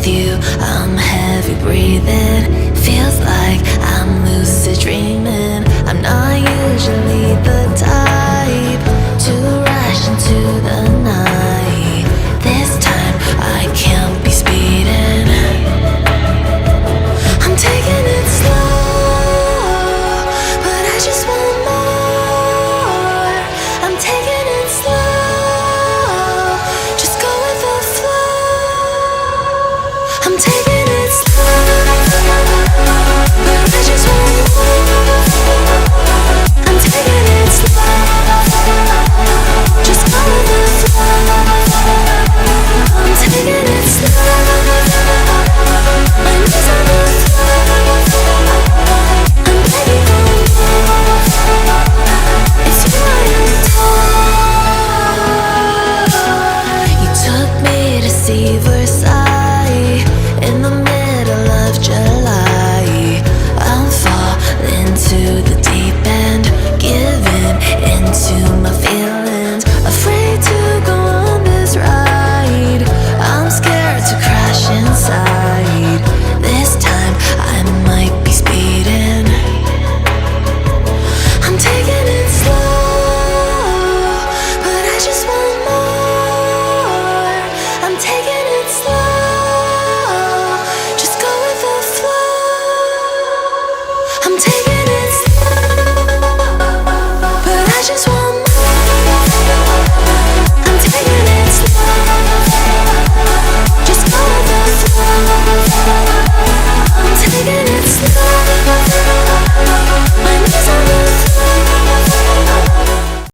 with you, I'm heavy breathing. Feels like I'm lucid dreaming. I'm not usually the type to rush into the night. This time I can't be speeding. I'm taking it slow, but I just want more. I'm taking it slow, just go with the flow. I'm taking it slow, but I just want more. I'm taking it slow, just go with the flow. I'm taking it slow, my knees on the floor. I'm begging for more. It's you I adore. You took me to see Versailles in the middle of July. I'm falling to the deep end, giving into my feelings.